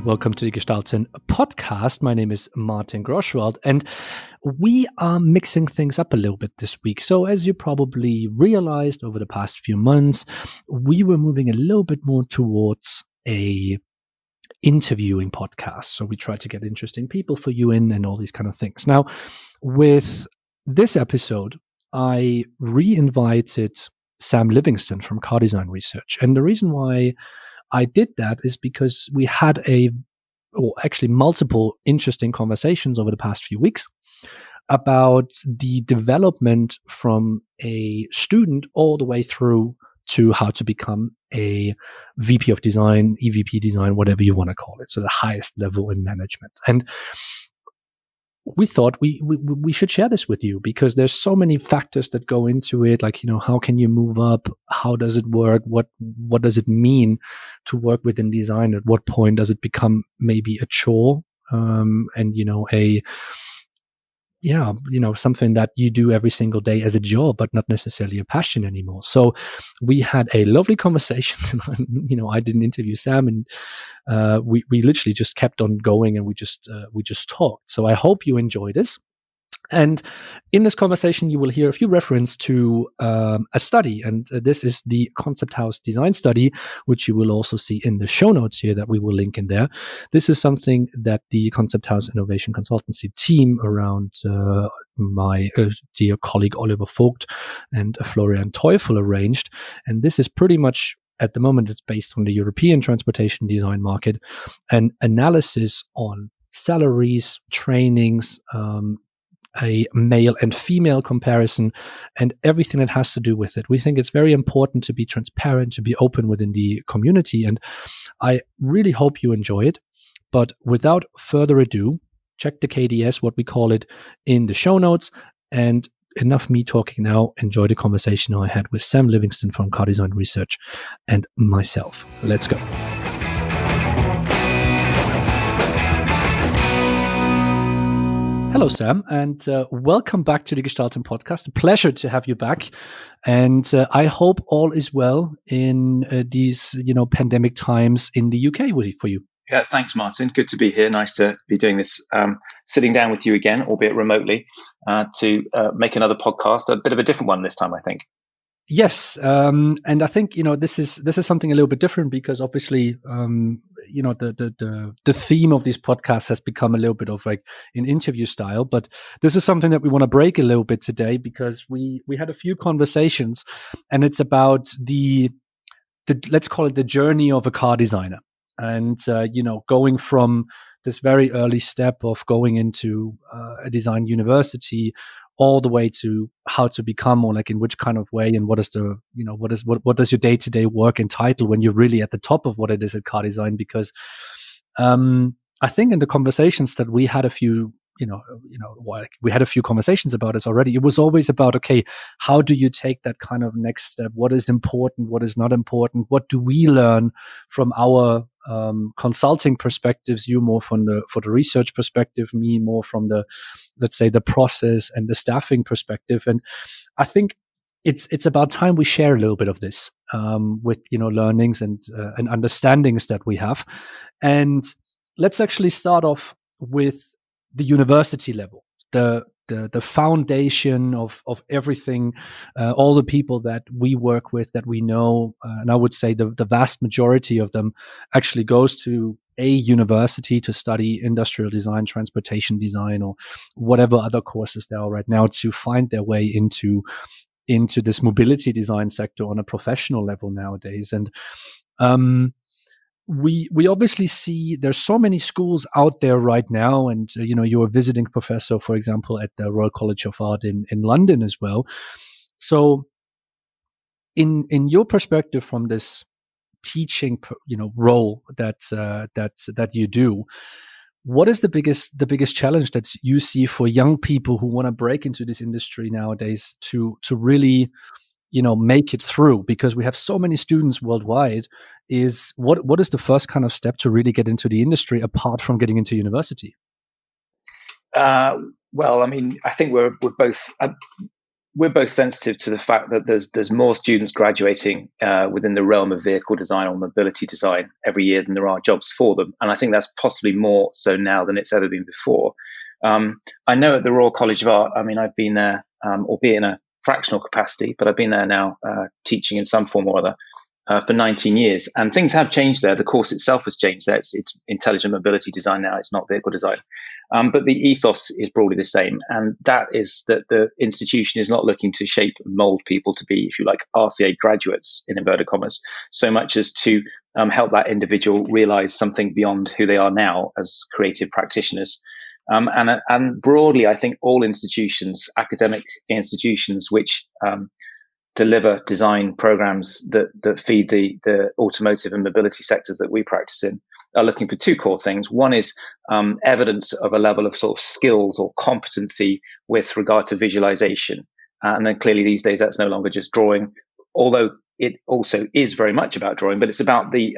welcome to the Gestalten podcast. My name is Martin Groschwald, and we are mixing things up a little bit this week. So as you probably realized over the past few months, we were moving a little bit more towards a interviewing podcast. So we try to get interesting people for you in and all these kind of things. Now, with this episode, I re-invited Sam Livingstone from Car Design Research. And the reason why I did that is because we had multiple interesting conversations over the past few weeks about the development from a student all the way through to how to become a VP of design, EVP design, whatever you want to call it. So the highest level in management. And we thought we should share this with you because there's so many factors that go into it. Like, how can you move up? How does it work? What does it mean to work within design? At what point does it become maybe a chore? Something that you do every single day as a job, but not necessarily a passion anymore. So we had a lovely conversation. I didn't interview Sam, and we literally just kept on going, and we just talked. So I hope you enjoy this. And in this conversation, you will hear a few references to a study, and this is the Concept House Design Study, which you will also see in the show notes here that we will link in there. This is something that the Concept House Innovation Consultancy team around my dear colleague Oliver Vogt and Florian Teufel arranged. And this is pretty much, at the moment, it's based on the European transportation design market, an analysis on salaries, trainings, a male and female comparison, and everything that has to do with it. We think it's very important to be transparent, to be open within the community, and I really hope you enjoy it. But without further ado, check the KDS, what we call it, in the show notes. And enough me talking now. Enjoy the conversation I had with Sam Livingstone from Car Design Research and myself. Let's go. Hello, Sam, and welcome back to the Gestalten podcast. A pleasure to have you back, and I hope all is well in these, pandemic times in the UK for you. Yeah, thanks, Martin. Good to be here. Nice to be doing this, sitting down with you again, albeit remotely, to make another podcast. A bit of a different one this time, I think. Yes, and I think this is something a little bit different because obviously the theme of this podcast has become a little bit of like an interview style, but this is something that we want to break a little bit today because we had a few conversations, and it's about the let's call it the journey of a car designer, and going from this very early step of going into a design university all the way to how to become, or like in which kind of way, and what is the, what does your day-to-day work entitle when you're really at the top of what it is at car design? Because I think in the conversations that we had we had a few conversations about it already. It was always about, okay, how do you take that kind of next step? What is important? What is not important? What do we learn from our consulting perspectives? You more for the research perspective, me more from the, let's say, the process and the staffing perspective. And I think it's about time we share a little bit of this with learnings and understandings that we have. And let's actually start off with the university level, the foundation of everything, all the people that we work with, that we know, and I would say the vast majority of them actually goes to a university to study industrial design, transportation design, or whatever other courses there are right now to find their way into this mobility design sector on a professional level nowadays. And we obviously see there's so many schools out there right now, and you're a visiting professor, for example, at the Royal College of Art in London as well. So, in your perspective from this teaching role that you do, what is the biggest challenge that you see for young people who want to break into this industry nowadays to really make it through? Because we have so many students worldwide. Is what is the first kind of step to really get into the industry apart from getting into university? Well, I mean, I think we're both we're both sensitive to the fact that there's more students graduating within the realm of vehicle design or mobility design every year than there are jobs for them, and I think that's possibly more so now than it's ever been before. I know at the Royal College of Art, I mean, I've been there, albeit in a fractional capacity, but I've been there now teaching in some form or other for 19 years, and things have changed there. The course itself has changed there. It's intelligent mobility design now. It's not vehicle design. But the ethos is broadly the same. And that is that the institution is not looking to shape and mold people to be, if you like, RCA graduates, in inverted commas, so much as to help that individual realize something beyond who they are now as creative practitioners. And broadly, I think all institutions, academic institutions, which deliver design programs that feed the automotive and mobility sectors that we practice in, are looking for two core things. One is evidence of a level of sort of skills or competency with regard to visualization. And then clearly these days that's no longer just drawing, although it also is very much about drawing, but it's about the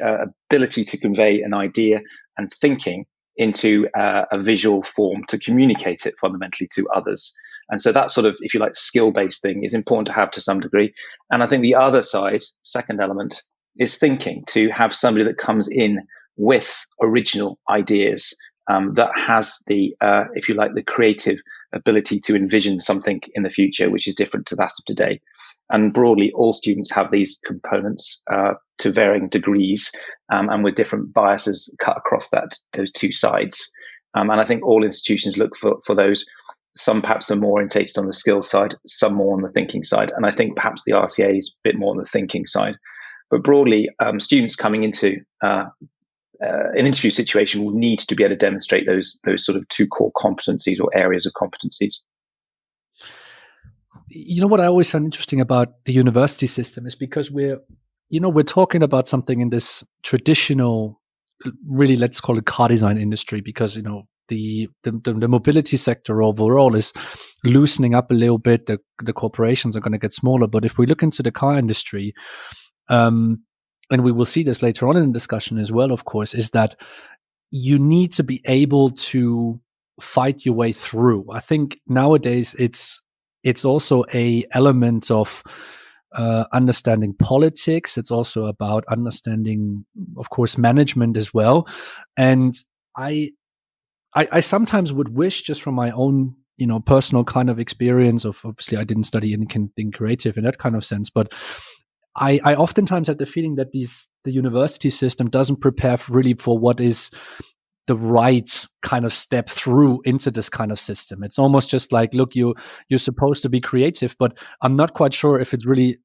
ability to convey an idea and thinking into a visual form to communicate it fundamentally to others. And so that sort of, if you like, skill-based thing is important to have to some degree. And I think the other side, second element, is thinking, to have somebody that comes in with original ideas, that has the, if you like, the creative ability to envision something in the future which is different to that of today. And broadly, all students have these components to varying degrees, and with different biases cut across those two sides. And I think all institutions look for those. Some perhaps are more orientated on the skills side, some more on the thinking side. And I think perhaps the RCA is a bit more on the thinking side. But broadly, students coming into an interview situation will need to be able to demonstrate those sort of two core competencies or areas of competencies. You know what I always find interesting about the university system is because we're talking about something in this traditional, really, let's call it car design industry, because the mobility sector overall is loosening up a little bit. The corporations are going to get smaller, but if we look into the car industry, and we will see this later on in the discussion as well, of course, is that you need to be able to fight your way through. I think nowadays it's also a element of understanding politics. It's also about understanding, of course, management as well. And I sometimes would wish, just from my own personal kind of experience of, obviously I didn't study anything creative in that kind of sense, but I oftentimes had the feeling that the university system doesn't prepare really for what is the right kind of step through into this kind of system. It's almost just like, look, you're supposed to be creative, but I'm not quite sure if it's really,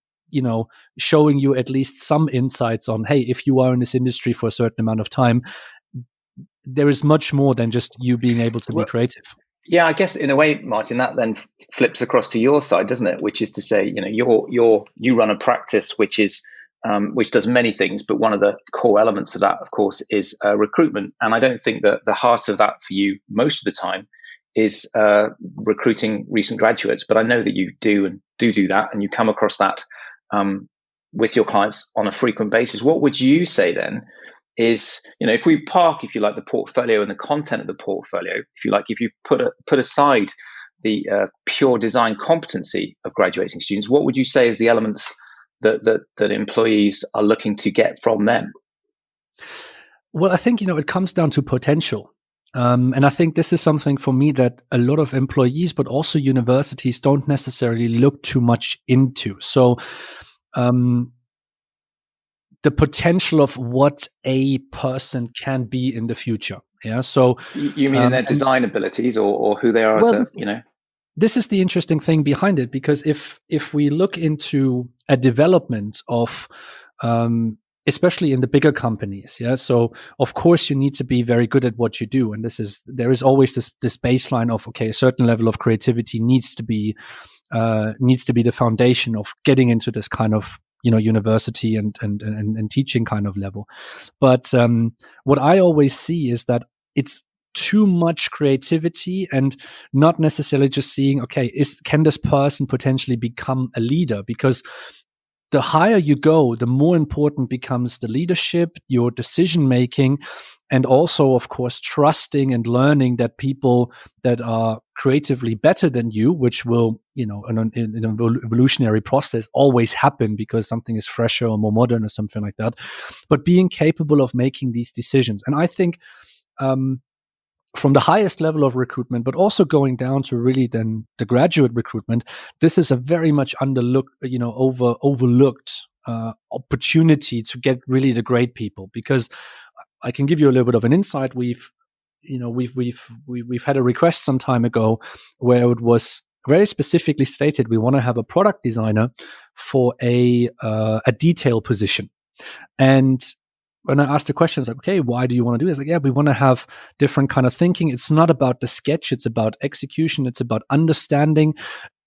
showing you at least some insights on, hey, if you are in this industry for a certain amount of time, there is much more than just you being able to be creative. Yeah, I guess in a way, Martin, that then flips across to your side, doesn't it? Which is to say, you run a practice which does many things, but one of the core elements of that, of course, is recruitment. And I don't think that the heart of that for you most of the time is recruiting recent graduates, but I know that you do that, and you come across that with your clients on a frequent basis. What would you say then is, if we park, if you like, the portfolio and the content of the portfolio, if you like, if you put aside the pure design competency of graduating students, what would you say is the elements that employees are looking to get from them? Well, I think, it comes down to potential. And I think this is something for me that a lot of employees, but also universities, don't necessarily look too much into. So, the potential of what a person can be in the future. Yeah. So you mean in their design abilities or who they are as This is the interesting thing behind it, because if we look into a development of, especially in the bigger companies, yeah. So of course you need to be very good at what you do, and there is always this baseline of, okay, a certain level of creativity needs to be the foundation of getting into this kind of university and teaching kind of level. But what I always see is that it's too much creativity and not necessarily just seeing, okay, can this person potentially become a leader? Because the higher you go, the more important becomes the leadership, your decision making, and also, of course, trusting and learning that people that are creatively better than you, which will, in an evolutionary process always happen because something is fresher or more modern or something like that, but being capable of making these decisions. And I think, from the highest level of recruitment, but also going down to really then the graduate recruitment, this is a very much overlooked opportunity to get really the great people. Because I can give you a little bit of an insight. We've had a request some time ago where it was very specifically stated we want to have a product designer for a detail position. And when I asked the questions, like, okay, why do you want to do this? Like, yeah, we want to have different kind of thinking. It's not about the sketch. It's about execution. It's about understanding.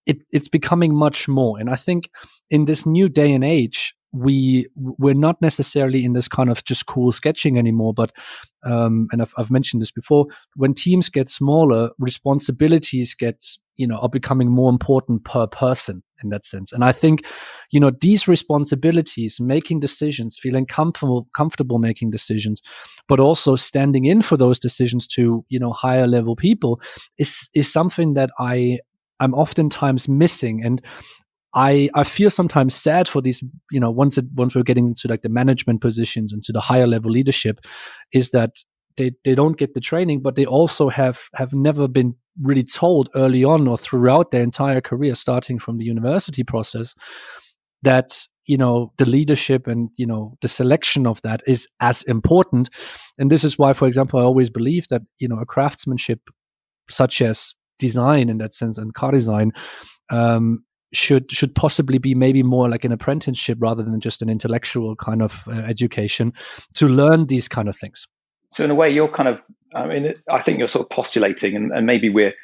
It's becoming much more. And I think in this new day and age, we're not necessarily in this kind of just cool sketching anymore, but and I've mentioned this before, when teams get smaller, responsibilities are becoming more important per person in that sense. And I think, these responsibilities, making decisions, feeling comfortable making decisions, but also standing in for those decisions to, higher level people is something that I'm oftentimes missing. And I feel sometimes sad for these, once we're getting into like the management positions and to the higher level leadership, is that they don't get the training, but they also have never been really told early on or throughout their entire career, starting from the university process, that the leadership and the selection of that is as important. And this is why, for example, I always believe that a craftsmanship such as design in that sense and car design should possibly be maybe more like an apprenticeship rather than just an intellectual kind of education to learn these kind of things. So in a way, you're I think you're sort of postulating, and maybe we're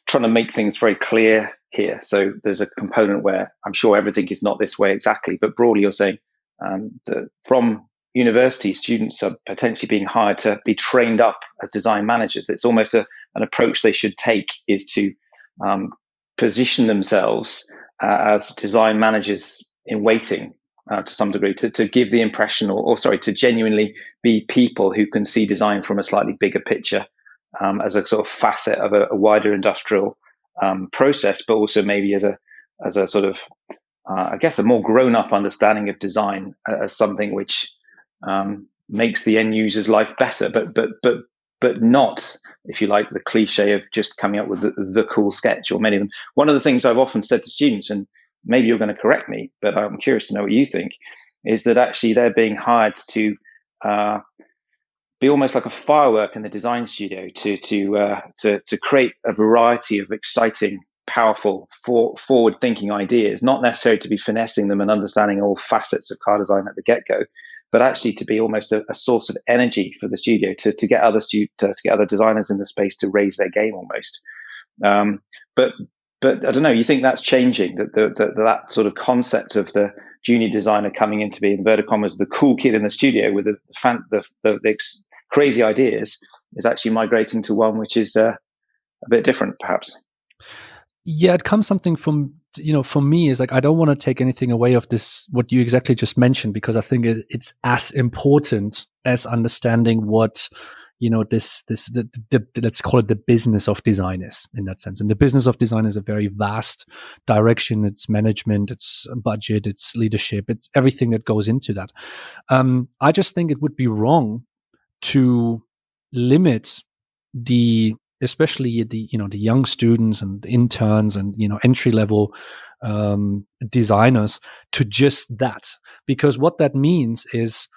trying to make things very clear here. So there's a component where I'm sure everything is not this way exactly, but broadly you're saying that from university, students are potentially being hired to be trained up as design managers. It's almost an approach they should take, is to position themselves as design managers in waiting to some degree, to give the impression, to genuinely be people who can see design from a slightly bigger picture, as a sort of facet of a wider industrial process, but also maybe as a sort of I guess a more grown-up understanding of design as something which makes the end user's life better, but not, if you like, the cliche of just coming up with the cool sketch or many of them. One of the things I've often said to students, and maybe you're going to correct me, but I'm curious to know what you think, is that actually they're being hired to be almost like a firework in the design studio to create a variety of exciting, powerful, forward-thinking ideas, not necessarily to be finessing them and understanding all facets of car design at the get-go, but actually to be almost a source of energy for the studio to get other to get other designers in the space to raise their game almost. But I don't know. You think that's changing? That sort of concept of the junior designer coming in to be, in inverted commas, the cool kid in the studio with the crazy ideas is actually migrating to one which is a bit different, perhaps. Yeah, it comes something from, for me, is like, I don't want to take anything away of this, what you exactly just mentioned, because I think it's as important as understanding what, let's call it the business of design is in that sense. And the business of design is a very vast direction. It's management, it's budget, it's leadership, it's everything that goes into that. I just think it would be wrong to limit especially the young students and interns and entry level designers to just that, because what that means is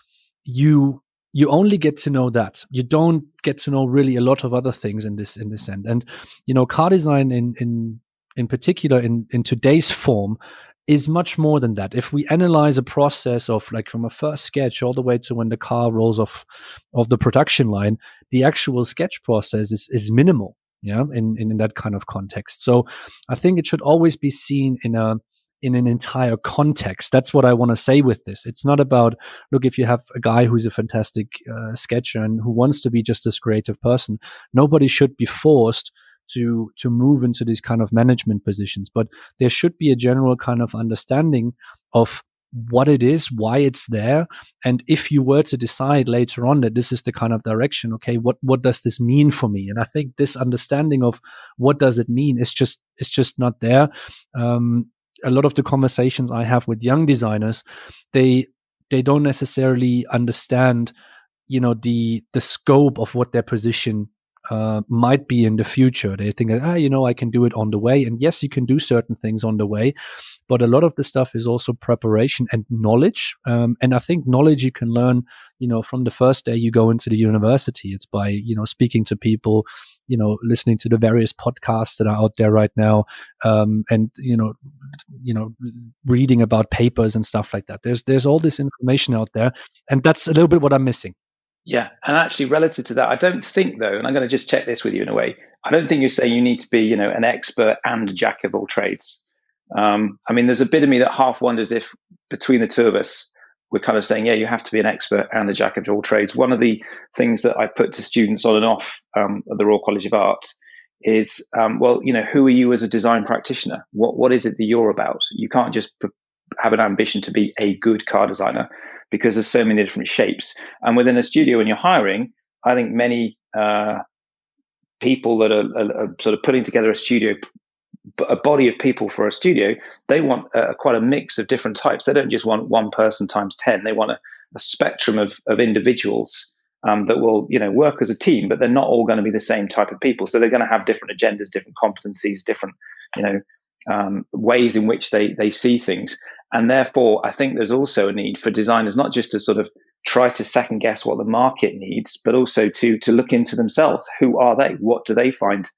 you only get to know that. You don't get to know really a lot of other things in this end. And car design in particular in today's form is much more than that. If we analyze a process of like from a first sketch all the way to when the car rolls off of the production line, the actual sketch process is minimal, in that kind of context. So I think it should always be seen in an entire context. That's what I want to say with this. It's not about, look, if you have a guy who's a fantastic sketcher and who wants to be just this creative person, nobody should be forced to move into these kind of management positions, but there should be a general kind of understanding of what it is, why it's there, and if you were to decide later on that this is the kind of direction, okay, what does this mean for me? And I think this understanding of what does it mean is just not there. A lot of the conversations I have with young designers, they don't necessarily understand, the scope of what their position might be in the future. They think that, I can do it on the way. And yes, you can do certain things on the way, but a lot of the stuff is also preparation and knowledge. And I think knowledge you can learn, from the first day you go into the university. It's by, speaking to people, listening to the various podcasts that are out there right now, and, reading about papers and stuff like that. There's all this information out there, and that's a little bit what I'm missing. Yeah, and actually, relative to that, I don't think though, and I'm going to just check this with you in a way. I don't think you're saying you need to be, an expert and a jack of all trades. I mean, there's a bit of me that half wonders if between the two of us, we're kind of saying, yeah, you have to be an expert and a jack of all trades. One of the things that I put to students on and off at the Royal College of Art is, who are you as a design practitioner? What is it that you're about? You can't just have an ambition to be a good car designer, because there's so many different shapes. And within a studio, when you're hiring, I think many people that are sort of putting together a body of people for a studio, they want quite a mix of different types. They don't just want one person times 10. They want a spectrum of individuals that will, work as a team, but they're not all going to be the same type of people. So they're going to have different agendas, different competencies, different, ways in which they see things. And therefore, I think there's also a need for designers not just to sort of try to second guess what the market needs, but also to look into themselves. Who are they? What do they find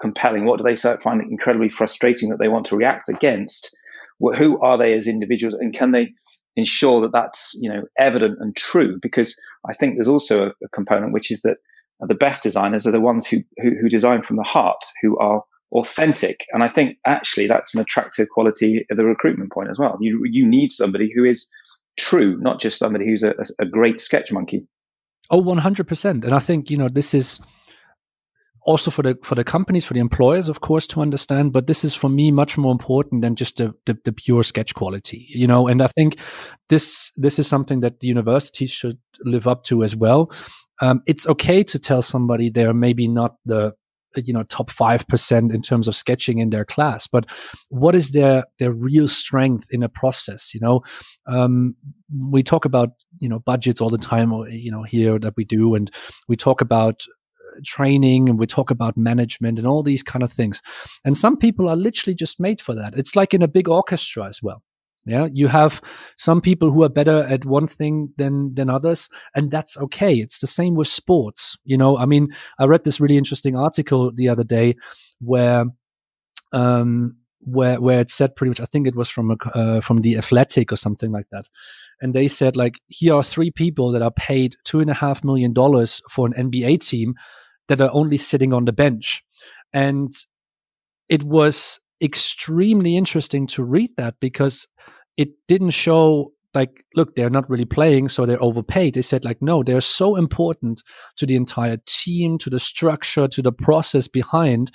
compelling? What do they find incredibly frustrating that they want to react against? Who are they as individuals, and can they ensure that that's evident and true? Because I think there's also a component, which is that the best designers are the ones who design from the heart, who are authentic. And I think actually that's an attractive quality of the recruitment point as well. You need somebody who is true, not just somebody who's a great sketch monkey. Oh, 100%. And I think, this is also for the companies, for the employers, of course, to understand, but this is for me much more important than just the pure sketch quality, and I think this is something that the universities should live up to as well. It's okay to tell somebody they're maybe not the top 5% in terms of sketching in their class, but what is their real strength in a process? We talk about budgets all the time, or here that we do, and we talk about training, and we talk about management and all these kind of things, and some people are literally just made for that. It's like in a big orchestra as well. Yeah, you have some people who are better at one thing than others, and that's okay. It's the same with sports. I mean, I read this really interesting article the other day where it said pretty much, I think it was from the Athletic or something like that, and they said, like, here are three people that are paid $2.5 million for an NBA team that are only sitting on the bench, and it was extremely interesting to read that, because it didn't show like, look, they're not really playing, so they're overpaid. They said, like, no, they're so important to the entire team, to the structure, to the process behind,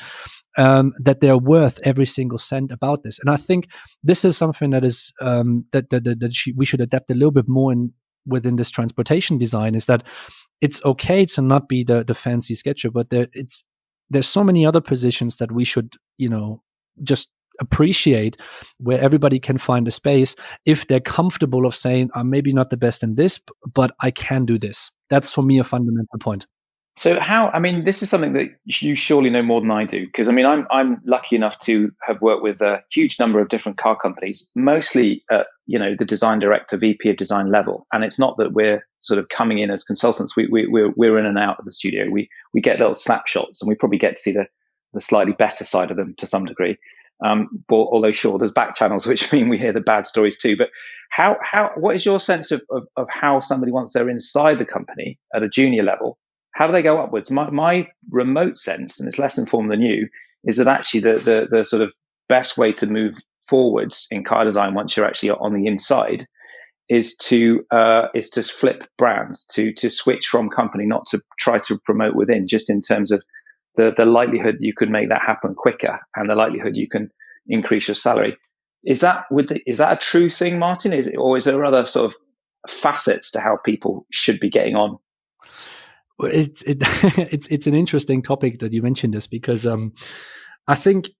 that they're worth every single cent about this. And I think this is something that is we should adapt a little bit more within this transportation design, is that it's okay to not be the fancy sketcher, but there's so many other positions that we should, just appreciate, where everybody can find a space if they're comfortable of saying, I'm maybe not the best in this, but I can do this. That's for me a fundamental point. So this is something that you surely know more than I do, because I'm lucky enough to have worked with a huge number of different car companies, mostly at the design director, VP of design level. And it's not that we're sort of coming in as consultants. We're in and out of the studio. We get little snapshots, and we probably get to see the slightly better side of them to some degree. Although sure, there's back channels, which mean we hear the bad stories too. But what is your sense of how somebody, once they're inside the company at a junior level, how do they go upwards? My remote sense, and it's less informed than you, is that actually the sort of best way to move forwards in car design, once you're actually on the inside, is to flip brands, to switch from company, not to try to promote within, just in terms of the likelihood you could make that happen quicker, and the likelihood you can increase your salary. Is that is that a true thing, Martin? Or is there other sort of facets to how people should be getting on? Well, it's an interesting topic that you mentioned this, because I think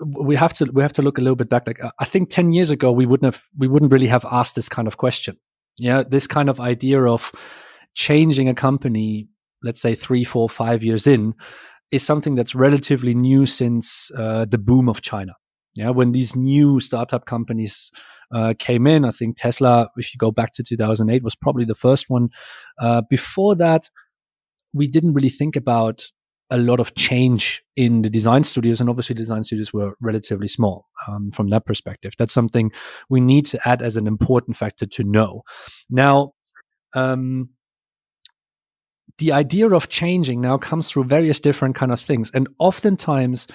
we have to look a little bit back. Like, I think 10 years ago we wouldn't really have asked this kind of question. Yeah, this kind of idea of changing a company, let's say 3, 4, 5 years in, is something that's relatively new since the boom of China. Yeah, when these new startup companies came in, I think Tesla, if you go back to 2008, was probably the first one. Before that, we didn't really think about a lot of change in the design studios, and obviously design studios were relatively small from that perspective. That's something we need to add as an important factor to know. Now, um, the idea of changing now comes through various different kind of things, and oftentimes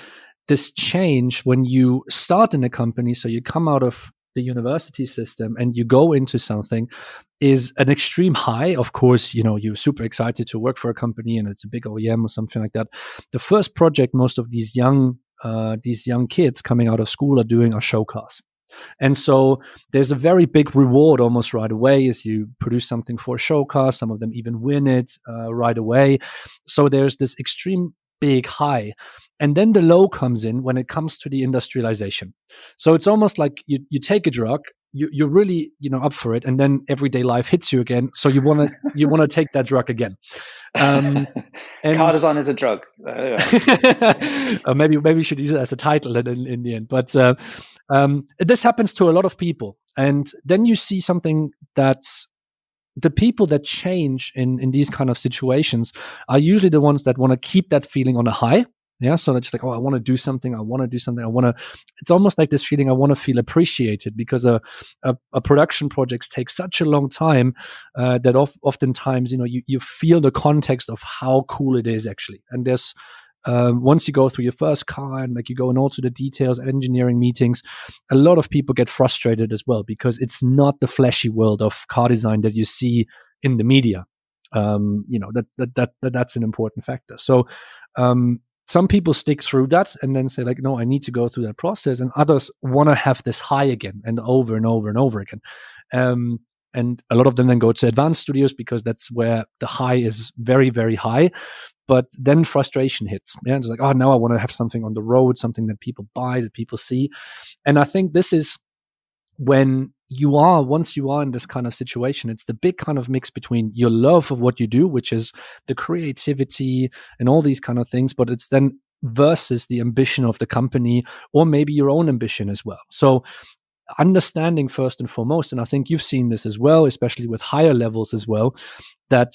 this change, when you start in a company, so you come out of the university system and you go into something, is an extreme high. Of course, you're super excited to work for a company and it's a big OEM or something like that. The first project most of these young kids coming out of school are doing are show cars. And so there's a very big reward almost right away as you produce something for a show car. Some of them even win it right away. So there's this extreme big high. And then the low comes in when it comes to the industrialization. So it's almost like you take a drug, you're really up for it, and then everyday life hits you again. So you want to take that drug again. Um, Car and design is a drug. maybe we should use it as a title in the end. But this happens to a lot of people, and then you see something that's the people that change in these kind of situations are usually the ones that want to keep that feeling on a high. Yeah, so they're just like, oh, I want to do something. I want to do something. I want to. It's almost like this feeling. I want to feel appreciated, because a production projects take such a long time that oftentimes you feel the context of how cool it is actually. And there's once you go through your first car and like you go in all to the details, engineering meetings, a lot of people get frustrated as well, because it's not the flashy world of car design that you see in the media. That's an important factor. So some people stick through that and then say like, no, I need to go through that process, and others want to have this high again and over and over and over again. And a lot of them then go to advanced studios because that's where the high is very, very high. But then frustration hits. Yeah, it's like, oh, now I want to have something on the road, something that people buy, that people see. And I think this is when once you are in this kind of situation, it's the big kind of mix between your love of what you do, which is the creativity and all these kind of things, but it's then versus the ambition of the company, or maybe your own ambition as well. So understanding first and foremost, and I think you've seen this as well, especially with higher levels as well, that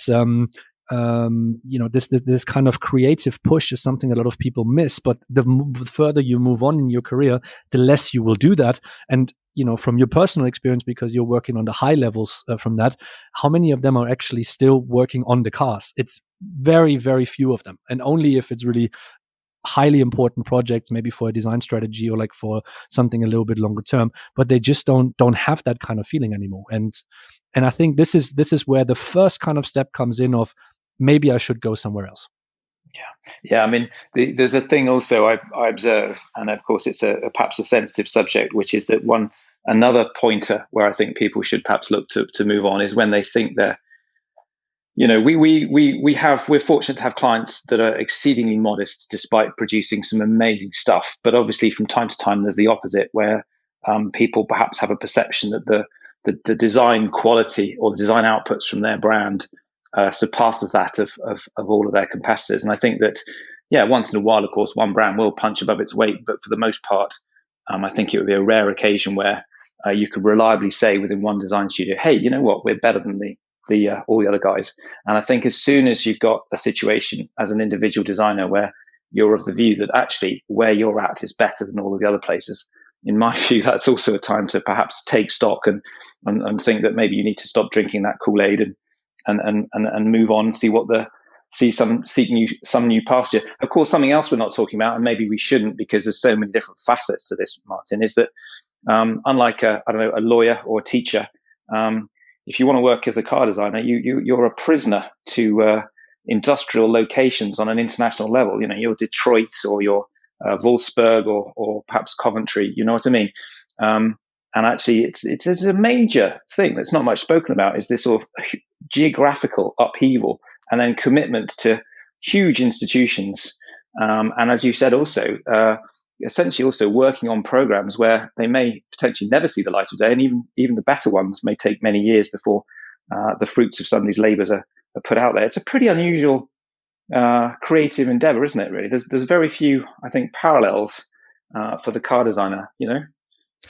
this kind of creative push is something a lot of people miss. But the further you move on in your career, the less you will do that. And from your personal experience, because you're working on the high levels from that, how many of them are actually still working on the cars? It's very, very few of them, and only if it's really highly important projects, maybe for a design strategy or like for something a little bit longer term. But they just don't have that kind of feeling anymore. And I think this is where the first kind of step comes in of maybe I should go somewhere else. Yeah. I mean, there's a thing also I observe, and of course it's perhaps a sensitive subject, which is that another pointer where I think people should perhaps look to move on is when they think they're, we're fortunate to have clients that are exceedingly modest despite producing some amazing stuff. But obviously from time to time there's the opposite, where people perhaps have a perception that the design quality or the design outputs from their brand surpasses that of all of their competitors. And I think that, yeah, once in a while, of course, one brand will punch above its weight, but for the most part, I think it would be a rare occasion where you could reliably say within one design studio, hey, you know what, we're better than all the other guys. And I think as soon as you've got a situation as an individual designer where you're of the view that actually where you're at is better than all of the other places, in my view, that's also a time to perhaps take stock and think that maybe you need to stop drinking that Kool-Aid and move on, seek some new pasture. Of course, something else we're not talking about, and maybe we shouldn't because there's so many different facets to this, Martin, is that unlike a lawyer or a teacher, if you want to work as a car designer, you're a prisoner to industrial locations on an international level. You're Detroit or you're Wolfsburg or perhaps Coventry. You know what I mean? And actually, it's a major thing that's not much spoken about, is this sort of geographical upheaval and then commitment to huge institutions. And as you said, also, essentially also working on programs where they may potentially never see the light of day, and even the better ones may take many years before the fruits of somebody's labours are put out there. It's a pretty unusual creative endeavor, isn't it? Really, there's very few, I think, parallels for the car designer. Yeah,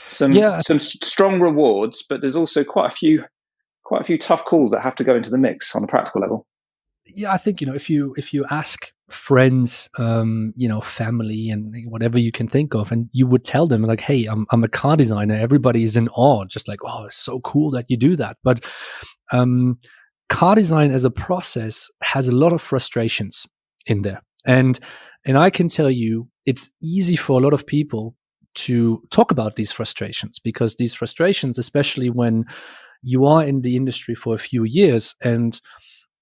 Some strong rewards, but there's also quite a few tough calls that have to go into the mix on a practical level. yeah, I think if you ask friends, family, and whatever you can think of, and you would tell them like, "Hey, I'm a car designer." Everybody is in awe, just like, "Oh, it's so cool that you do that." But um, car design as a process has a lot of frustrations in there, and I can tell you, it's easy for a lot of people to talk about these frustrations, because these frustrations, especially when you are in the industry for a few years, and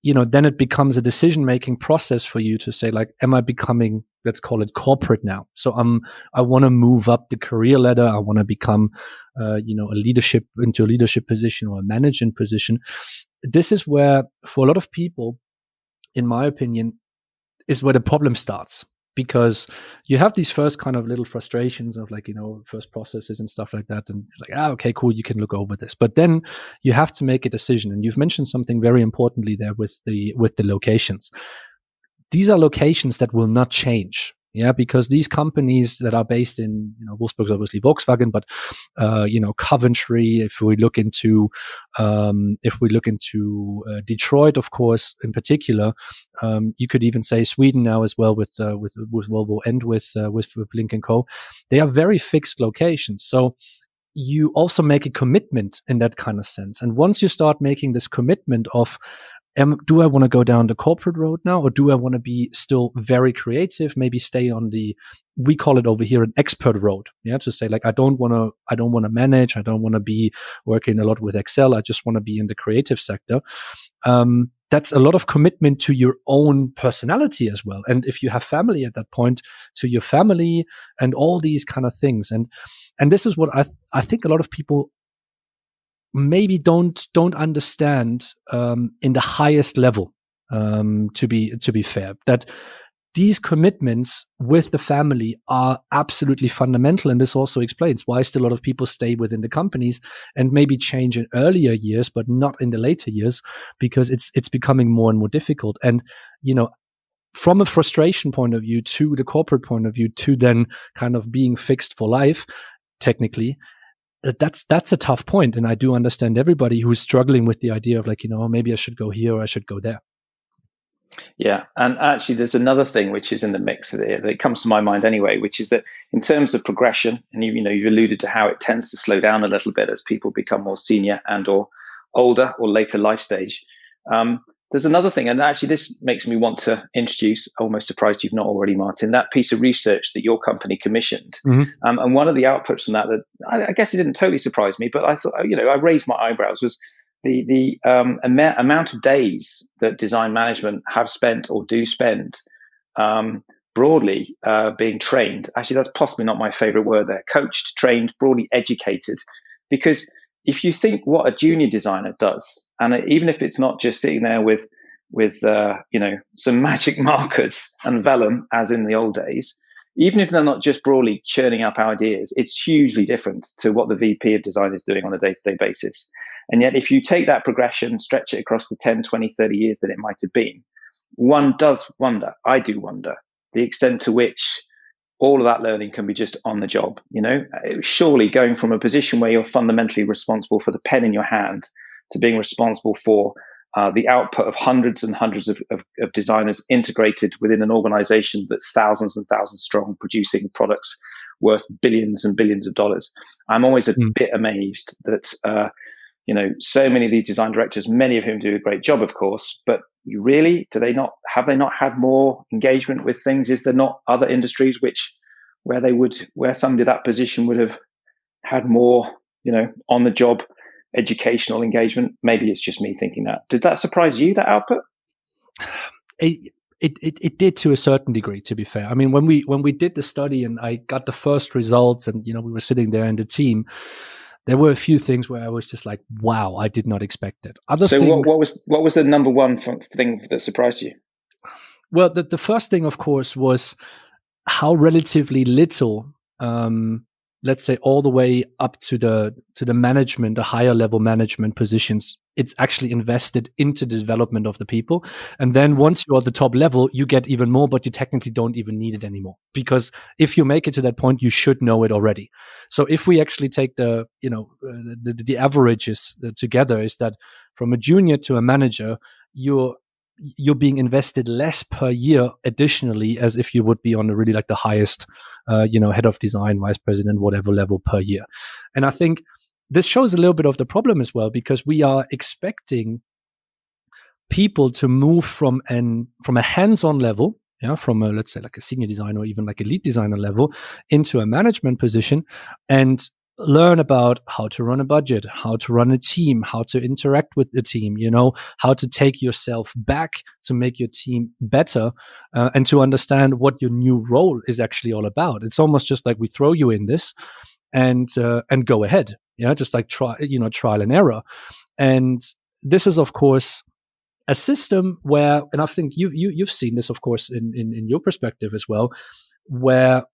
then it becomes a decision making process for you to say, like, am I becoming, let's call it, corporate now? So I want to move up the career ladder. I want to become into a leadership position or a management position. This is where, for a lot of people, in my opinion, is where the problem starts, because you have these first kind of little frustrations of, like, first processes and stuff like that, and like, okay, cool, you can look over this, but then you have to make a decision. And you've mentioned something very importantly there with the locations. These are locations that will not change. Yeah, because these companies that are based in, Wolfsburg is obviously Volkswagen, but Coventry. If we look into Detroit, of course, in particular, you could even say Sweden now as well, with Volvo and with Blink and Co. They are very fixed locations. So you also make a commitment in that kind of sense. And once you start making this commitment of, do I want to go down the corporate road now, or do I want to be still very creative, maybe stay on we call it over here an expert road. Yeah. To say, like, I don't want to manage. I don't want to be working a lot with Excel. I just want to be in the creative sector. That's a lot of commitment to your own personality as well. And if you have family at that point, to your family and all these kind of things. And this is what I think a lot of people maybe don't understand, in the highest level, to be fair, that these commitments with the family are absolutely fundamental. And this also explains why still a lot of people stay within the companies and maybe change in earlier years, but not in the later years, because it's becoming more and more difficult. And from a frustration point of view to the corporate point of view, to then kind of being fixed for life, technically, that's a tough point. And I do understand everybody who's struggling with the idea of, like, maybe I should go here or I should go there. Yeah, and actually, there's another thing which is in the mix that comes to my mind anyway, which is that in terms of progression, and you've alluded to how it tends to slow down a little bit as people become more senior and or older or later life stage. There's another thing, and actually, this makes me want to introduce. Almost surprised you've not already, Martin, that piece of research that your company commissioned. Mm-hmm. And one of the outputs from that I guess it didn't totally surprise me, but I thought, I raised my eyebrows, was the amount of days that design management have spent or do spend, broadly, being trained. Actually, that's possibly not my favorite word there. Coached, trained, broadly educated. Because if you think what a junior designer does, and even if it's not just sitting there with some magic markers and vellum as in the old days, even if they're not just broadly churning up ideas, it's hugely different to what the VP of design is doing on a day-to-day basis. And yet, if you take that progression, stretch it across the 10, 20, 30 years that it might have been, one does wonder, I do wonder, the extent to which all of that learning can be just on the job. Surely going from a position where you're fundamentally responsible for the pen in your hand to being responsible for the output of hundreds and hundreds of designers integrated within an organization that's thousands and thousands strong, producing products worth billions and billions of dollars. I'm always a bit amazed that so many of these design directors, many of whom do a great job, of course, but have they not had more engagement with things? Is there not other industries where somebody of that position would have had more, on the job educational engagement? Maybe it's just me thinking that. Did that surprise you, that output? It did to a certain degree, to be fair. I mean, when we did the study and I got the first results, and we were sitting there in the team, there were a few things where I was just like, wow, I did not expect it. Other So things, what was the number one thing that surprised you? well, the first thing, of course, was how relatively little, let's say, all the way up to the management, the higher level management positions, it's actually invested into the development of the people. And then once you're at the top level, you get even more, but you technically don't even need it anymore, because if you make it to that point, you should know it already. So if we actually take the averages together, is that from a junior to a manager, you're being invested less per year additionally, as if you would be on a really like the highest, head of design, vice president, whatever level per year. And I think this shows a little bit of the problem as well, because we are expecting people to move from a hands-on level, from a, let's say, like a senior designer or even like a lead designer level, into a management position, and learn about how to run a budget, how to run a team, how to interact with the team, how to take yourself back to make your team better, and to understand what your new role is actually all about. It's almost just like we throw you in this and go ahead, just like trial and error. And this is, of course, a system where, and I think you've seen this, of course, in your perspective as well, where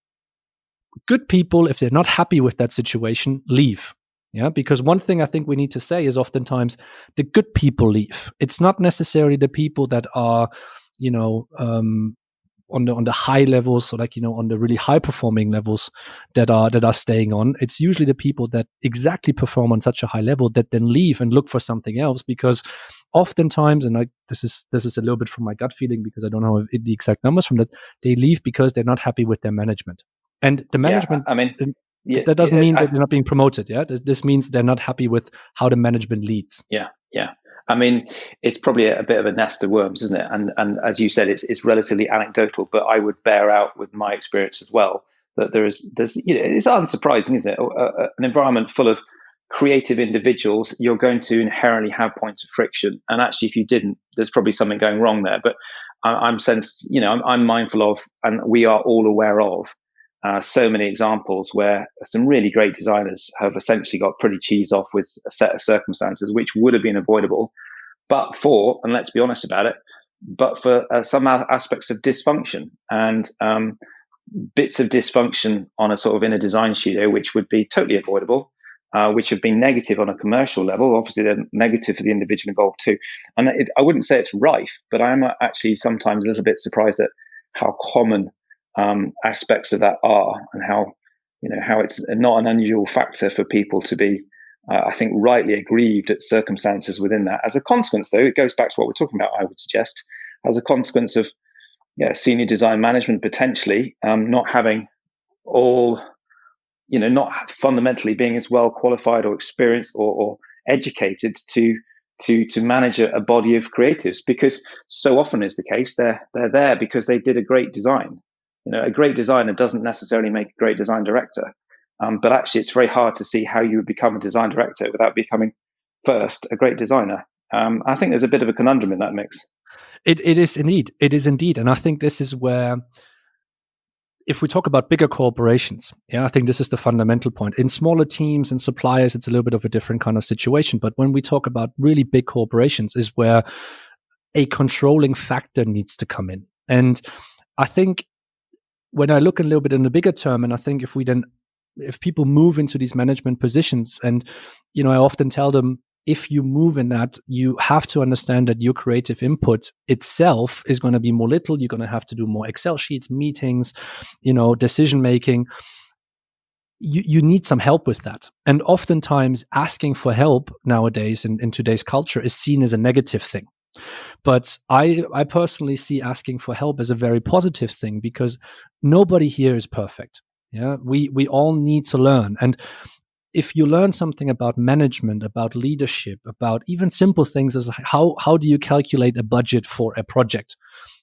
good people, if they're not happy with that situation, leave. Yeah, because one thing I think we need to say is oftentimes the good people leave. It's not necessarily the people that are, on the high levels, or like, on the really high performing levels that are staying on. It's usually the people that exactly perform on such a high level that then leave and look for something else, because oftentimes, and this is a little bit from my gut feeling, because I don't know the exact numbers from that, they leave because they're not happy with their management. And the Yeah, management, I mean, that doesn't mean that they're not being promoted. Yeah, this means they're not happy with how the management leads. yeah. I mean, it's probably a bit of a nest of worms, isn't it? And as you said, it's relatively anecdotal, but I would bear out with my experience as well that there's it's unsurprising, isn't it? An environment full of creative individuals, you're going to inherently have points of friction. And actually, if you didn't, there's probably something going wrong there. But I'm mindful of, and we are all aware of, so many examples where some really great designers have essentially got pretty cheesed off with a set of circumstances which would have been avoidable, but for, and let's be honest about it, but for some aspects of dysfunction and bits of dysfunction on a sort of in a design studio, which would be totally avoidable, which have been negative on a commercial level. Obviously, they're negative for the individual involved too. And I wouldn't say it's rife, but I'm actually sometimes a little bit surprised at how common aspects of that are, and how it's not an unusual factor for people to be, I think, rightly aggrieved at circumstances within that. As a consequence, though, it goes back to what we're talking about, I would suggest, as a consequence of senior design management potentially not having all, not fundamentally being as well qualified or experienced or educated to manage a body of creatives, because so often is the case, they're there because they did a great design. A great designer doesn't necessarily make a great design director, but actually it's very hard to see how you would become a design director without becoming first a great designer. I think there's a bit of a conundrum in that mix. It is indeed, and I think this is where, if we talk about bigger corporations, I think this is the fundamental point. In smaller teams and suppliers, it's a little bit of a different kind of situation. But when we talk about really big corporations, is where a controlling factor needs to come in. And I think when I look a little bit in the bigger term, and I think if people move into these management positions, and I often tell them, if you move in that, you have to understand that your creative input itself is going to be more little. You're going to have to do more Excel sheets, meetings, decision making. You need some help with that. And oftentimes asking for help nowadays in today's culture is seen as a negative thing. But I personally see asking for help as a very positive thing, because nobody here is perfect. Yeah, we all need to learn. And if you learn something about management, about leadership, about even simple things as how do you calculate a budget for a project,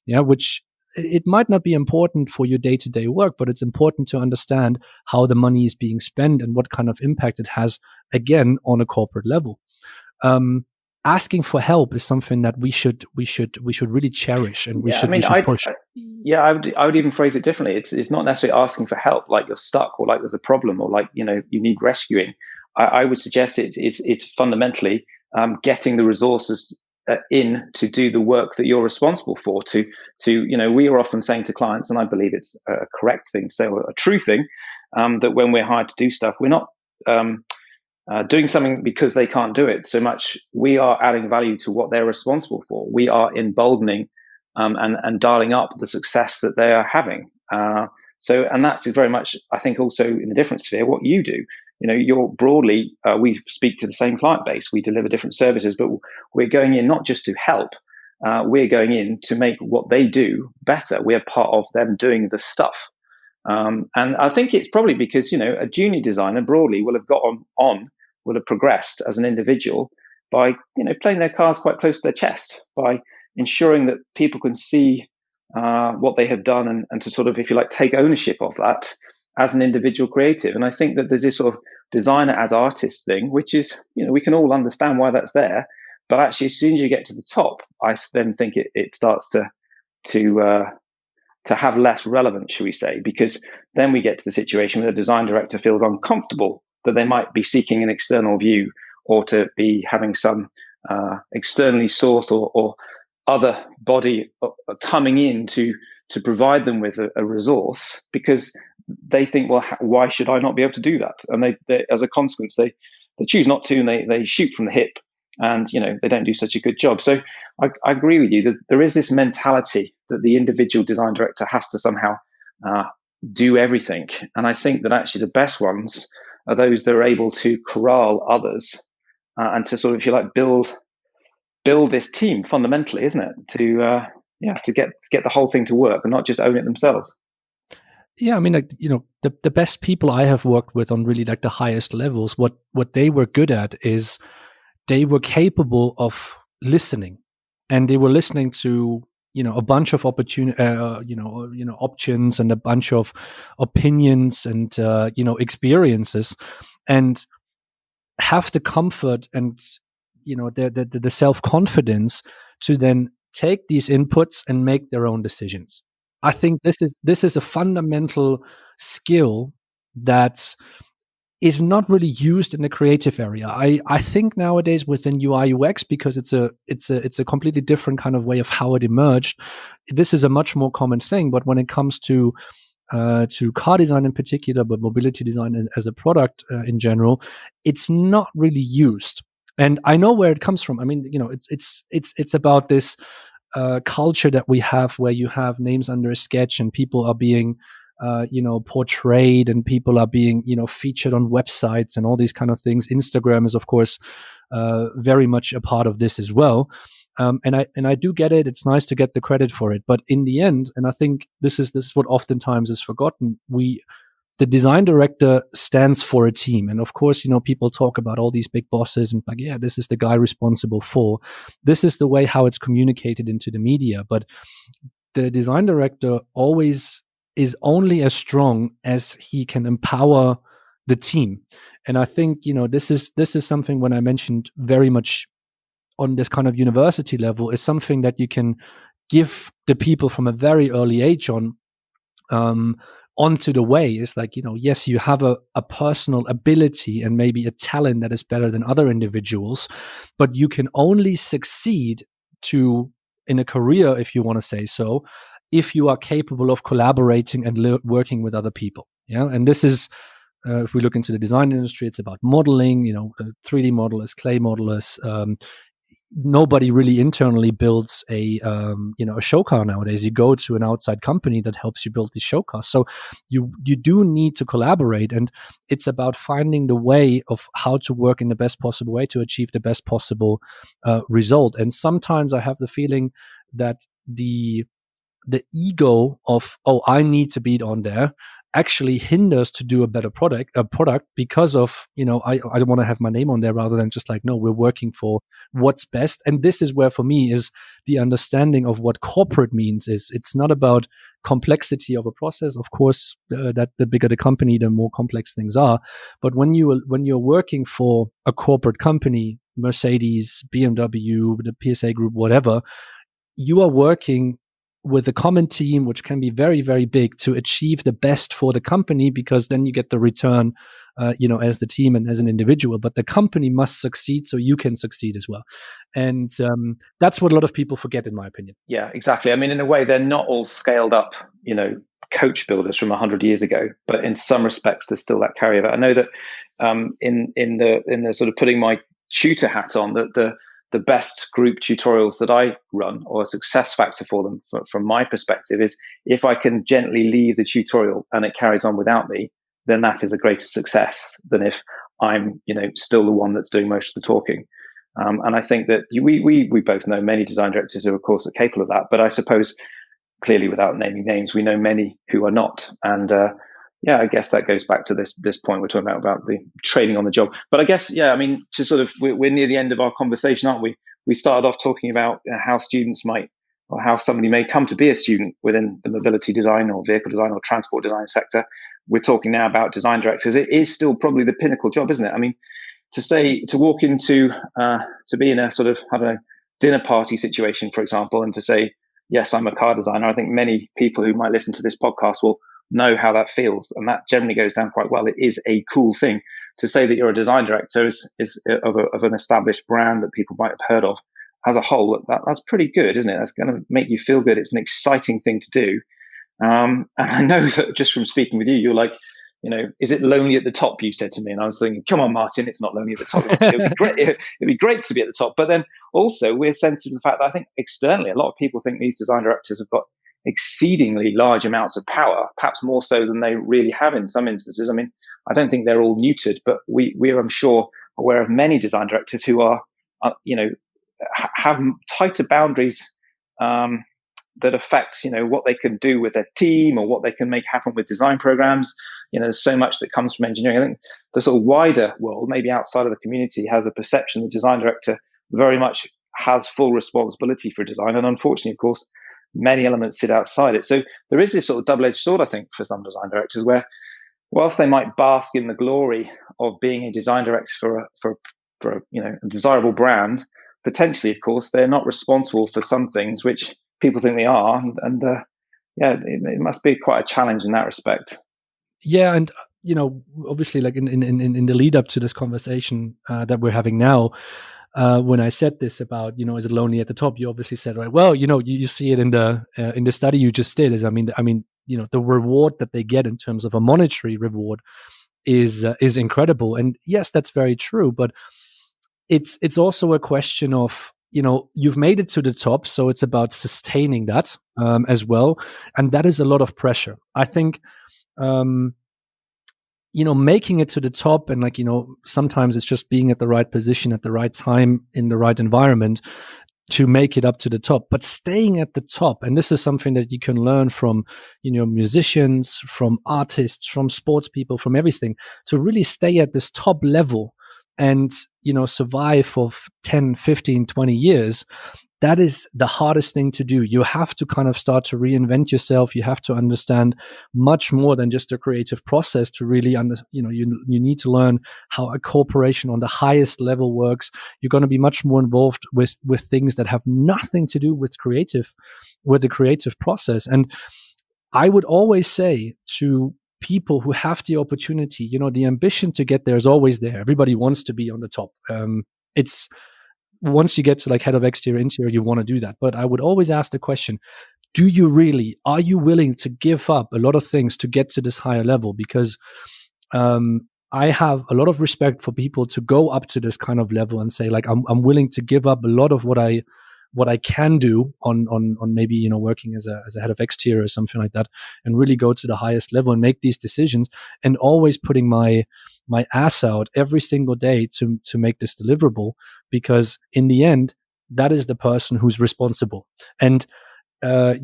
which it might not be important for your day-to-day work, but it's important to understand how the money is being spent and what kind of impact it has, again, on a corporate level. asking for help is something that we should really cherish, and we Yeah, I should we mean, should push. I would even phrase it differently. It's not necessarily asking for help, like you're stuck, or like there's a problem, or like you need rescuing. I would suggest it's fundamentally getting the resources in to do the work that you're responsible for. We are often saying to clients, and I believe it's a correct thing to say, or a true thing, that when we're hired to do stuff, we're not doing something because they can't do it so much. We are adding value to what they're responsible for. We are emboldening and dialing up the success that they are having. And that's very much, I think, also in a different sphere what you do. You're broadly, we speak to the same client base, we deliver different services, but we're going in not just to help. We're going in to make what they do better. We're part of them doing the stuff. And I think it's probably because, a junior designer broadly will have got will have progressed as an individual by, playing their cards quite close to their chest, by ensuring that people can see what they have done, and to sort of, if you like, take ownership of that as an individual creative. And I think that there's this sort of designer as artist thing, which is, we can all understand why that's there. But actually, as soon as you get to the top, I then think it starts to have less relevance, should we say, because then we get to the situation where the design director feels uncomfortable that they might be seeking an external view, or to be having some externally sourced or other body coming in to provide them with a resource, because they think, well, why should I not be able to do that? And they as a consequence, they choose not to, and they shoot from the hip, and they don't do such a good job. So I agree with you that there is this mentality that the individual design director has to somehow do everything. And I think that actually the best ones are those that are able to corral others and to sort of, if you like, build this team fundamentally, isn't it? To get the whole thing to work and not just own it themselves. Yeah, I mean, like, the best people I have worked with on really like the highest levels, what they were good at is they were capable of listening, and they were listening to a bunch of options, and a bunch of opinions, and experiences, and have the comfort and the self-confidence to then take these inputs and make their own decisions. I think this is a fundamental skill that is not really used in the creative area. I think nowadays within UI UX, because it's a completely different kind of way of how it emerged, this is a much more common thing. But when it comes to car design in particular, but mobility design as a product in general, it's not really used. And I know where it comes from. I mean, it's about this culture that we have, where you have names under a sketch, and people are being portrayed, and people are being featured on websites and all these kind of things. Instagram is, of course, very much a part of this as well. And I do get it. It's nice to get the credit for it, but in the end, and I think this is what oftentimes is forgotten, the design director stands for a team. And of course, people talk about all these big bosses and like, yeah, this is the guy responsible for. This is the way how it's communicated into the media. But the design director always is only as strong as he can empower the team. And I think, this is something, when I mentioned very much on this kind of university level, is something that you can give the people from a very early age onto the way. Is like, yes, you have a personal ability and maybe a talent that is better than other individuals, but you can only succeed in a career, if you want to say so, if you are capable of collaborating and working with other people. Yeah. And this is, if we look into the design industry, it's about modeling, 3D modelers, clay modelers. Nobody really internally builds a show car nowadays. You go to an outside company that helps you build these show cars. So you do need to collaborate, and it's about finding the way of how to work in the best possible way to achieve the best possible result. And sometimes I have the feeling that the ego of, oh, I need to be on there, actually hinders to do a better product, because of, I don't want to have my name on there, rather than just like, no, we're working for what's best. And this is where, for me, is the understanding of what corporate means. Is it's not about complexity of a process. Of course, that the bigger the company, the more complex things are. But when you're working for a corporate company, Mercedes, BMW, the PSA Group, whatever, you are working with a common team, which can be very, very big, to achieve the best for the company, because then you get the return, as the team and as an individual. But the company must succeed so you can succeed as well. And that's what a lot of people forget, in my opinion. Yeah, exactly. I mean, in a way, they're not all scaled up, coach builders from 100 years ago, but in some respects, there's still that carryover. I know that in the sort of putting my tutor hat on, that the best group tutorials that I run, or a success factor for them, from my perspective, is if I can gently leave the tutorial and it carries on without me, then that is a greater success than if I'm, still the one that's doing most of the talking. And I think that we both know many design directors who, of course, are capable of that. But I suppose, clearly, without naming names, we know many who are not. And I guess that goes back to this point we're talking about the training on the job. But I guess, I mean, to sort of, we're near the end of our conversation, aren't we? We started off talking about how students might, or how somebody may come to be a student within the mobility design or vehicle design or transport design sector. We're talking now about design directors. It is still probably the pinnacle job, isn't it? I mean, to walk into, to be in a sort of, I don't know, dinner party situation, for example, and to say, yes, I'm a car designer. I think many people who might listen to this podcast will know how that feels. And that generally goes down quite well. It is a cool thing to say that you're a design director is of an established brand that people might have heard of. As a whole, that's pretty good, isn't it? That's going to make you feel good. It's an exciting thing to do. And I know that just from speaking with you, you're like, is it lonely at the top? You said to me, and I was thinking, come on, Martin, it's not lonely at the top. It'd be great. It'd be great to be at the top. But then also, we're sensitive to the fact that I think externally, a lot of people think these design directors have got exceedingly large amounts of power, perhaps more so than they really have in some instances. I mean, I don't think they're all neutered, but we're, I'm sure, aware of many design directors who are, have tighter boundaries that affect, what they can do with their team or what they can make happen with design programs. There's so much that comes from engineering. I think the sort of wider world, maybe outside of the community, has a perception the design director very much has full responsibility for design. And unfortunately, of course, many elements sit outside it. So there is this sort of double-edged sword, I think, for some design directors, where whilst they might bask in the glory of being a design director for a desirable brand, potentially, of course, they're not responsible for some things which people think they are. And it must be quite a challenge in that respect. Yeah, and obviously, like in the lead up to this conversation that we're having now, when I said this about, is it lonely at the top? You obviously said, right, well, you see it in the study you just did. Is I mean, the reward that they get in terms of a monetary reward is incredible, and yes, that's very true. But it's also a question of, you've made it to the top, so it's about sustaining that as well, and that is a lot of pressure. I think. Making it to the top, and sometimes it's just being at the right position at the right time in the right environment to make it up to the top. But staying at the top, and this is something that you can learn from, musicians, from artists, from sports people, from everything, to really stay at this top level and, survive for 10, 15, 20 years. That is the hardest thing to do. You have to kind of start to reinvent yourself. You have to understand much more than just a creative process to really you need to learn how a corporation on the highest level works. You're going to be much more involved with things that have nothing to do with the creative process. And I would always say to people who have the opportunity, the ambition to get there is always there. Everybody wants to be on the top. It's once you get to like head of exterior interior, you want to do that. But I would always ask the question, are you willing to give up a lot of things to get to this higher level? Because I have a lot of respect for people to go up to this kind of level and say, like, I'm willing to give up a lot of what I can do on maybe, working as a head of exterior or something like that, and really go to the highest level and make these decisions, and always putting my ass out every single day to make this deliverable, because in the end, that is the person who's responsible. And I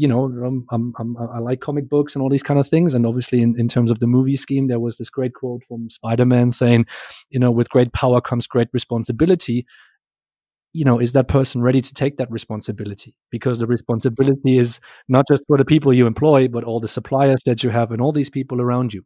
like comic books and all these kind of things. And obviously in terms of the movie scheme, there was this great quote from Spider-Man saying, with great power comes great responsibility. Is that person ready to take that responsibility? Because the responsibility is not just for the people you employ, but all the suppliers that you have and all these people around you.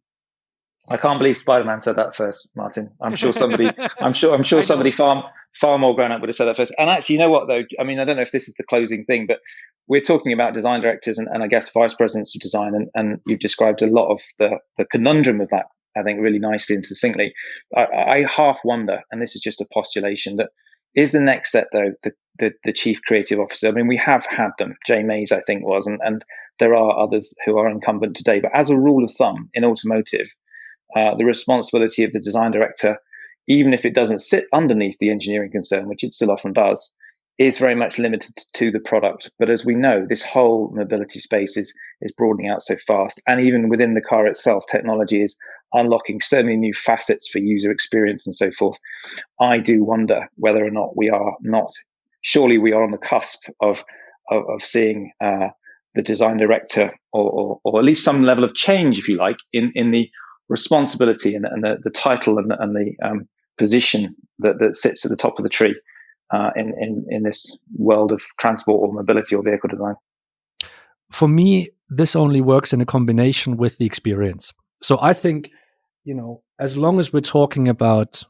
I can't believe Spider-Man said that first, Martin. I'm sure I know. somebody far more grown up would have said that first. And actually, you know what though? I mean, I don't know if this is the closing thing, but we're talking about design directors and I guess vice presidents of design, and you've described a lot of the conundrum of that, I think, really nicely and succinctly. I half wonder, and this is just a postulation, that is the next step though the chief creative officer. I mean, we have had them. Jay Mays, I think, was, and there are others who are incumbent today. But as a rule of thumb in automotive, the responsibility of the design director, even if it doesn't sit underneath the engineering concern, which it still often does, is very much limited to the product. But as we know, this whole mobility space is broadening out so fast. And even within the car itself, technology is unlocking so many new facets for user experience and so forth. I do wonder whether or not surely we are on the cusp of seeing the design director, or at least some level of change, if you like, in the responsibility and the title and the position that sits at the top of the tree in this world of transport or mobility or vehicle design. For me, this only works in a combination with the experience. So I think, as long as we're talking about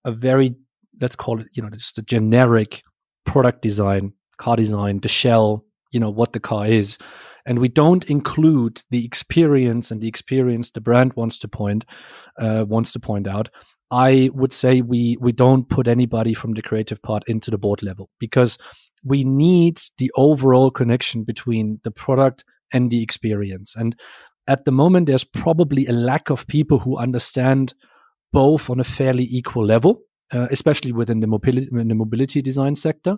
a very, let's call it, just a generic product design, car design, the shell, what the car is, and we don't include the experience and the experience the brand wants to point out, I would say we don't put anybody from the creative part into the board level, because we need the overall connection between the product and the experience. And at the moment, there's probably a lack of people who understand both on a fairly equal level, especially within the mobility design sector.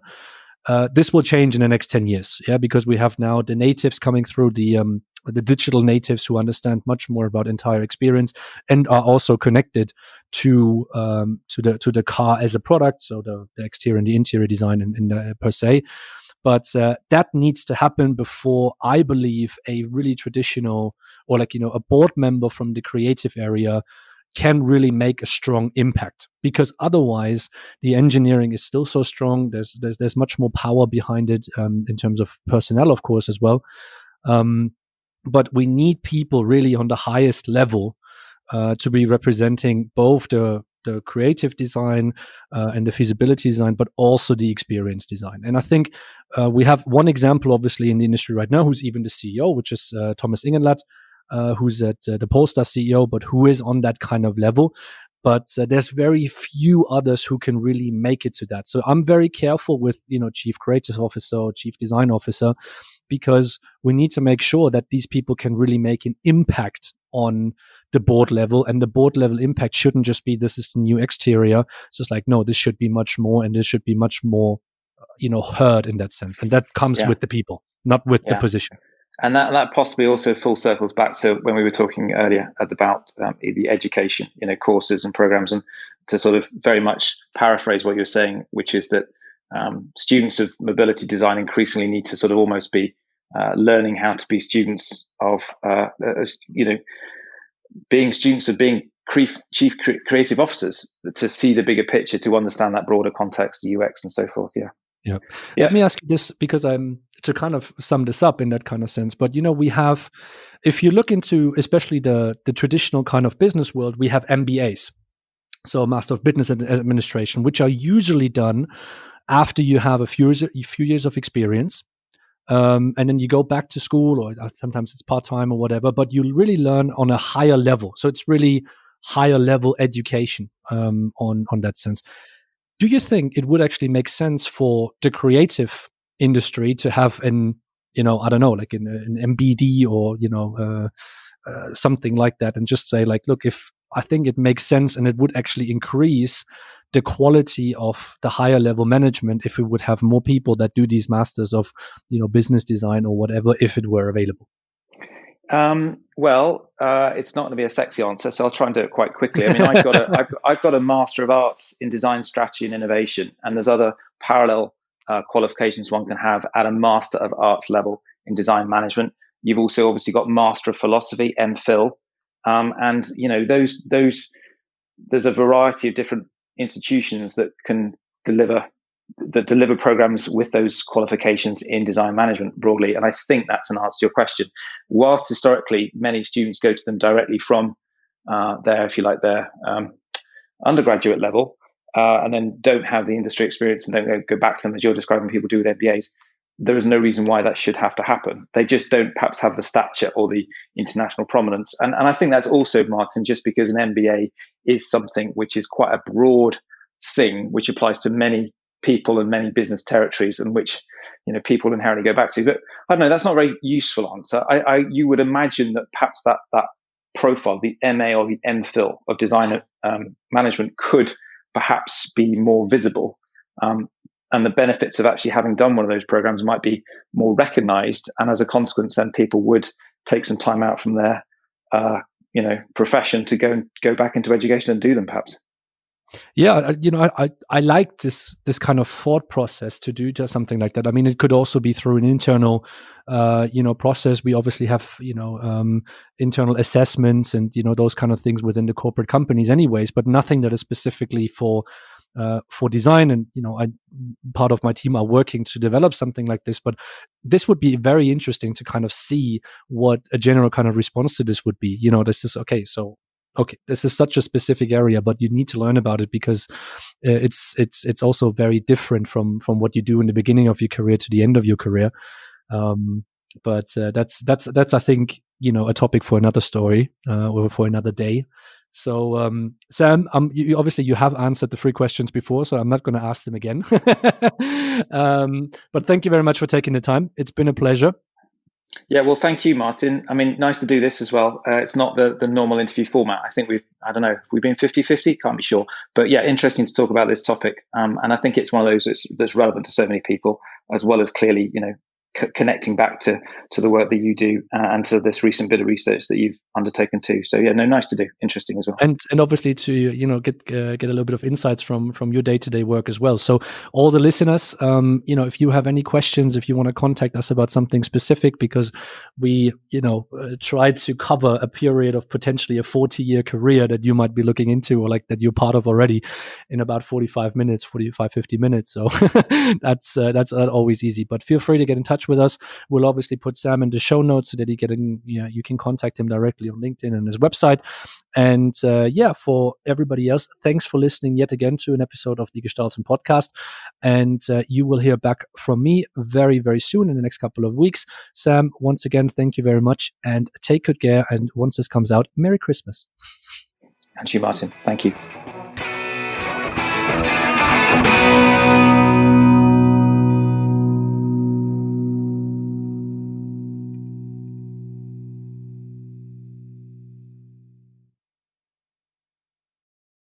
This will change in the next 10 years, because we have now the natives coming through, the digital natives who understand much more about entire experience and are also connected to the car as a product, so the exterior and the interior design in per se. But that needs to happen before, I believe, a really traditional, or a board member from the creative area can really make a strong impact, because otherwise the engineering is still so strong. There's much more power behind it, in terms of personnel, of course, as well. But we need people really on the highest level to be representing both the creative design and the feasibility design, but also the experience design. And I think we have one example, obviously, in the industry right now, who's even the CEO, which is Thomas Ingenlath, who's at the Polestar CEO, but who is on that kind of level. But there's very few others who can really make it to that. So I'm very careful with, chief creative officer or chief design officer, because we need to make sure that these people can really make an impact on the board level. And the board level impact shouldn't just be, this is the new exterior. It's just like, no, this should be much more, and this should be much more, heard in that sense. And that comes with the people, not with the position. And that possibly also full circles back to when we were talking earlier about the education, courses and programs, and to sort of very much paraphrase what you're saying, which is that students of mobility design increasingly need to sort of almost be learning how to be students of, being students of being chief creative officers, to see the bigger picture, to understand that broader context, UX and so forth. Yeah. Let me ask you this, because to kind of sum this up in that kind of sense. But we have, if you look into especially the traditional kind of business world, we have MBAs, so Master of Business Administration, which are usually done after you have a few years of experience, and then you go back to school, or sometimes it's part-time or whatever. But you really learn on a higher level, so it's really higher level education on that sense. Do you think it would actually make sense for the creative industry to have an MBD, or something like that, and just say, like, look, if I think it makes sense, and it would actually increase the quality of the higher level management if we would have more people that do these masters of business design or whatever, if it were available? It's not going to be a sexy answer, so I'll try and do it quite quickly. I mean, I've got a Master of Arts in Design Strategy and Innovation, and there's other parallel qualifications one can have at a Master of Arts level in Design Management. You've also obviously got Master of Philosophy, MPhil, and those there's a variety of different institutions that can deliver programs with those qualifications in design management broadly. And I think that's an answer to your question. Whilst historically many students go to them directly from their, if you like, their undergraduate level, and then don't have the industry experience and don't go back to them as you're describing people do with MBAs, there is no reason why that should have to happen. They just don't perhaps have the stature or the international prominence. And I think that's also, Martin, just because an MBA is something which is quite a broad thing, which applies to many people and many business territories, and which people inherently go back to. But I don't know, that's not a very useful answer. You would imagine that perhaps that profile, the MA or the MPhil of design management, could perhaps be more visible. And the benefits of actually having done one of those programs might be more recognized. And as a consequence, then people would take some time out from their profession to go back into education and do them, perhaps. Yeah, I like this kind of thought process to do just something like that. I mean, it could also be through an internal, process. We obviously have, internal assessments and those kind of things within the corporate companies, anyways. But nothing that is specifically for design. And part of my team are working to develop something like this. But this would be very interesting to kind of see what a general kind of response to this would be. This is okay. So this is such a specific area, but you need to learn about it because it's also very different from what you do in the beginning of your career to the end of your career. But that's I think a topic for another story or for another day. So Sam, you obviously you have answered the 3 questions before, so I'm not going to ask them again. But thank you very much for taking the time. It's been a pleasure. Yeah, well, thank you, Martin. I mean, nice to do this as well. It's not the normal interview format. I think we've been 50-50, can't be sure. But yeah, interesting to talk about this topic. And I think it's one of those that's relevant to so many people, as well as clearly, connecting back to the work that you do and to this recent bit of research that you've undertaken too. So yeah, no, nice to do. Interesting as well. And obviously to get a little bit of insights from your day-to-day work as well. So all the listeners, if you have any questions, if you want to contact us about something specific, because we tried to cover a period of potentially a 40-year career that you might be looking into, or like that you're part of already, in about 50 minutes. So that's not always easy, but feel free to get in touch with us. We'll obviously put Sam in the show notes so that you can contact him directly on LinkedIn and his website. And for everybody else, thanks for listening yet again to an episode of the Gestalten podcast. And you will hear back from me very, very soon in the next couple of weeks. Sam, once again, thank you very much and take good care. And once this comes out, Merry Christmas. And you, Martin. Thank you.